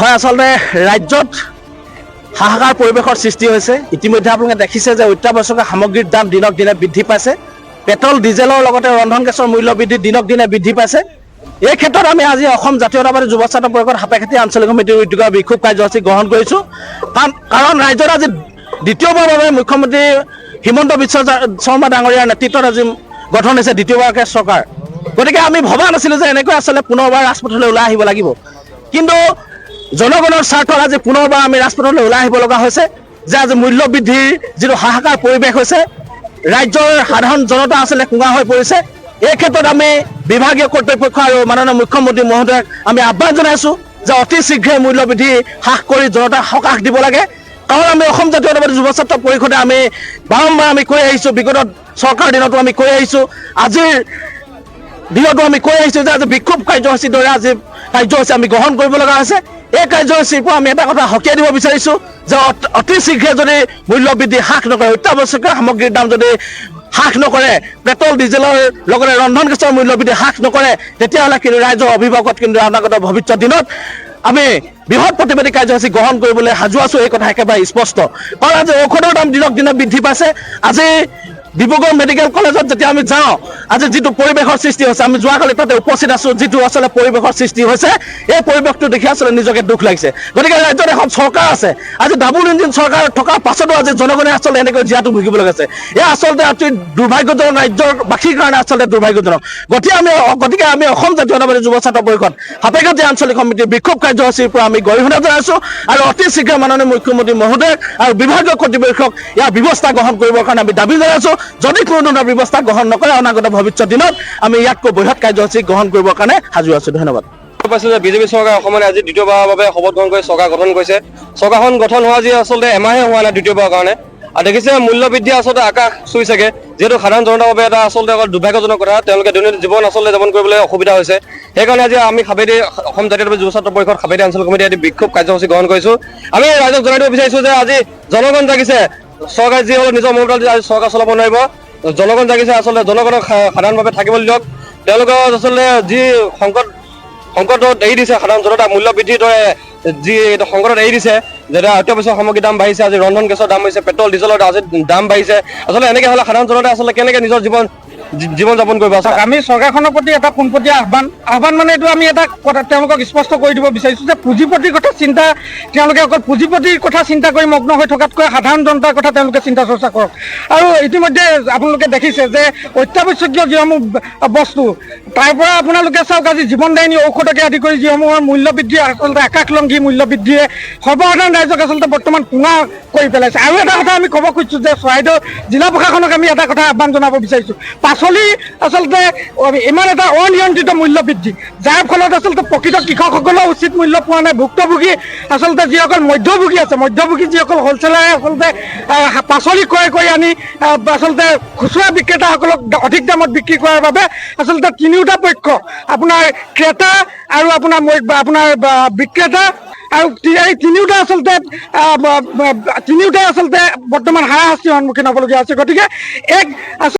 হয় আচলতে ৰাজ্যত হাহাকাৰ পৰিৱেশৰ সৃষ্টি হৈছে। ইতিমধ্যে আপোনালোকে দেখিছে যে অত্যাৱশ্যকীয় সামগ্ৰীৰ দাম দিনক দিনে বৃদ্ধি পাইছে। পেট্ৰল ডিজেলৰ লগতে ৰন্ধন গেছৰ মূল্য বৃদ্ধি দিনক দিনে বৃদ্ধি পাইছে। এই ক্ষেত্ৰত আমি আজি অসম জাতীয়তাবাদী যুৱ ছাত্ৰ পৰিষদ সাপেখাতী আঞ্চলিক সমিতিৰ উদ্যোগৰ বিক্ষোভ কাৰ্যসূচী গ্ৰহণ কৰিছোঁ। কাৰণ ৰাজ্যত আজি দ্বিতীয়বাৰৰ বাবে মুখ্যমন্ত্ৰী হিমন্ত বিশ্ব শৰ্মা ডাঙৰীয়াৰ নেতৃত্বত আজি গঠন হৈছে দ্বিতীয়বাৰকৈ চৰকাৰ। গতিকে আমি ভবা নাছিলোঁ যে এনেকৈ আচলতে পুনৰবাৰ ৰাজপথলৈ ওলাই আহিব লাগিব। কিন্তু জনগণৰ স্বাৰ্থত আজি পুনৰবাৰ আমি ৰাজপথলৈ ওলাই আহিব লগা হৈছে যে আজি মূল্য বৃদ্ধিৰ যিটো হাহাকাৰ পৰিৱেশ হৈছে, ৰাজ্যৰ সাধাৰণ জনতা আচলতে কোঙা হৈ পৰিছে। এই ক্ষেত্ৰত আমি বিভাগীয় কৰ্তৃপক্ষ আৰু মাননীয় মুখ্যমন্ত্ৰী মহোদয়ক আমি আহ্বান জনাইছোঁ যে অতি শীঘ্ৰে মূল্য বৃদ্ধি হ্ৰাস কৰি জনতাক সকাহ দিব লাগে। কাৰণ আমি অসম জাতীয়তাবাদী যুৱ ছাত্ৰ পৰিষদে আমি বাৰম্বাৰ আমি কৈ আহিছোঁ, বিগত চৰকাৰ দিনতো আমি কৈ আহিছোঁ, আজিৰ দিনতো আমি কৈ আহিছোঁ যে আজি বিক্ষোভ কাৰ্যসূচীৰ দৰে আজি কাৰ্যসূচী আমি গ্ৰহণ কৰিব লগা হৈছে। এই কাৰ্যসূচীৰ পৰা আমি এটা কথা সকীয়াই দিব বিচাৰিছোঁ যে অতি শীঘ্ৰে যদি মূল্য বৃদ্ধি হ্ৰাস নকৰে, অত্যাৱশ্যকীয় সামগ্ৰীৰ দাম যদি হ্ৰাস নকৰে, পেট্ৰল ডিজেলৰ লগতে ৰন্ধন গেছৰ মূল্য বৃদ্ধি হ্ৰাস নকৰে, তেতিয়াহ'লে কিন্তু ৰাইজৰ অভিভাৱকত কিন্তু অনাগত ভৱিষ্যত দিনত আমি বৃহৎ প্ৰতিবাদী কাৰ্যসূচী গ্ৰহণ কৰিবলৈ সাজু আছোঁ। এই কথা একেবাৰে স্পষ্ট। কাৰণ আজি ঔষধৰ দাম দিনক দিনে বৃদ্ধি পাইছে। আজি ডিব্ৰুগড় মেডিকেল কলেজত যেতিয়া আমি যাওঁ, আজি যিটো পৰিৱেশৰ সৃষ্টি হৈছে, আমি যোৱাকালি তাতে উপস্থিত আছোঁ, যিটো আচলতে পৰিৱেশৰ সৃষ্টি হৈছে, এই পৰিৱেশটো দেখি আচলতে নিজকে দুখ লাগিছে। গতিকে ৰাজ্যত এখন চৰকাৰ আছে, আজি ডাবল ইঞ্জিন চৰকাৰ থকাৰ পাছতো আজি জনগণে আচলতে এনেকৈ জীয়াতু ভুগিব লগা আছে। এয়া আচলতে অতি দুৰ্ভাগ্যজনক, ৰাজ্যৰ বাসীৰ কাৰণে আচলতে দুৰ্ভাগ্যজনক। গতিকে আমি অসম জাতীয়তাবাদী যুৱ ছাত্ৰ পৰিষদ সাপেখাতী আঞ্চলিক সমিতিৰ বিক্ষোভ কাৰ্যসূচীৰ পৰা আমি গৰিহণা জনাইছোঁ আৰু অতি শীঘ্ৰে মাননীয় মুখ্যমন্ত্ৰী মহোদয়ক আৰু বিভাগীয় কৰ্তৃপক্ষক ইয়াৰ ব্যৱস্থা গ্ৰহণ কৰিবৰ কাৰণে আমি দাবী জনাইছোঁ। যদি কোনো ধৰণৰ ব্যৱস্থা গ্ৰহণ নকৰে, অনাগত ভৱিষ্যত দিনত আমি ইয়াতকৈ বৃহৎ কাৰ্যসূচী গ্ৰহণ কৰিবৰ কাৰণে সাজু আছোঁ। ধন্যবাদ। পাইছোঁ যে বিজেপি চৰকাৰে অসমত আজি দ্বিতীয়বাৰৰ বাবে শপত গ্ৰহণ কৰি চৰকাৰ গঠন কৰিছে। চৰকাৰখন গঠন হোৱা যি আচলতে এমাহে হোৱা নাই দ্বিতীয়বাৰৰ কাৰণে। আৰু দেখিছে মূল্য বৃদ্ধি আচলতে আকাশ চুইছেগে, যিহেতু সাধাৰণ জনতাৰ বাবে এটা আচলতে অকল দুৰ্ভাগ্যজনক কথা। তেওঁলোকে দৈনন্দিন জীৱন আচলতে যাপন কৰিবলৈ অসুবিধা হৈছে। সেইকাৰণে আজি আমি সাপেখাতী অসম জাতীয়তাবাদী যুৱ ছাত্ৰ পৰিষদ সাপেখাতী আঞ্চলিক সমিতি আদি বিক্ষোভ কাৰ্যসূচী গ্ৰহণ কৰিছোঁ। আমি ৰাইজক জনাই দিব বিচাৰিছোঁ যে আজি জনগণ জাগিছে। চৰকাৰে যি হ'লেও নিজৰ মমতাল আজি চৰকাৰ চলাব নোৱাৰিব। জনগণ জাগিছে, আচলতে জনগণক সাধাৰণভাৱে থাকিবলৈ দিয়ক। তেওঁলোকৰ আচলতে যি সংকটত এৰি দিছে সাধাৰণ জনতা, মূল্য বৃদ্ধিৰ দৰে যি সংকটত এৰি দিছে, যেতিয়া অত্যাৱশ্যক সামগ্ৰীৰ দাম বাঢ়িছে, আজি ৰন্ধন গেছৰ দাম বাঢ়িছে, পেট্ৰল ডিজেলৰ আজি দাম বাঢ়িছে। আচলতে এনেকৈ হ'লে সাধাৰণ জনতা আচলতে কেনেকৈ নিজৰ জীৱন যাপন কৰিব? আমি চৰকাৰখনৰ প্ৰতি এটা পোনপটীয়া আহ্বান মানে এইটো আমি এটা কথা তেওঁলোকক স্পষ্ট কৰি দিব বিচাৰিছোঁ যে পুঁজিপতিৰ কথা চিন্তা, তেওঁলোকে অকল পুঁজিপতিৰ কথা চিন্তা কৰি মগ্ন হৈ থকাতকৈ সাধাৰণ জনতাৰ কথা তেওঁলোকে চিন্তা চৰ্চা কৰক। আৰু ইতিমধ্যে আপোনালোকে দেখিছে যে অত্যাৱশ্যকীয় যিসমূহ বস্তু, তাৰ পৰা আপোনালোকে চাওক আজি জীৱনদায়িনী ঔষধকে আদি কৰি যিসমূহৰ মূল্য বৃদ্ধি আচলতে আকাশলংঘী মূল্য বৃদ্ধিয়ে সৰ্বসাধাৰণ ৰাইজক আচলতে বৰ্তমান কোঙা কৰি পেলাইছে। আৰু এটা কথা আমি ক'ব খুজিছোঁ যে চৰাইদেউ জিলা প্ৰশাসনক আমি এটা কথা আহ্বান জনাব বিচাৰিছোঁ, পাচলি আচলতে ইমান এটা অনিয়ন্ত্ৰিত মূল্য বৃদ্ধি, যাৰ ফলত আচলতে প্ৰকৃত কৃষকসকলেও উচিত মূল্য পোৱা নাই। ভুক্তভোগী আচলতে যিসকল মধ্যভোগী আছে, মধ্যভোগী যিসকল হ'লচেলাৰে আচলতে পাচলি ক্ৰয় কৰি আনি আচলতে খুচুৰা বিক্ৰেতাসকলক অধিক দামত বিক্ৰী কৰাৰ বাবে আচলতে তিনিওটা পক্ষ, আপোনাৰ ক্ৰেতা আৰু আপোনাৰ বিক্ৰেতা আৰু এই তিনিওটাই আচলতে বৰ্তমান হাৰাশাস্তিৰ সন্মুখীন হ'বলগীয়া হৈছে। গতিকে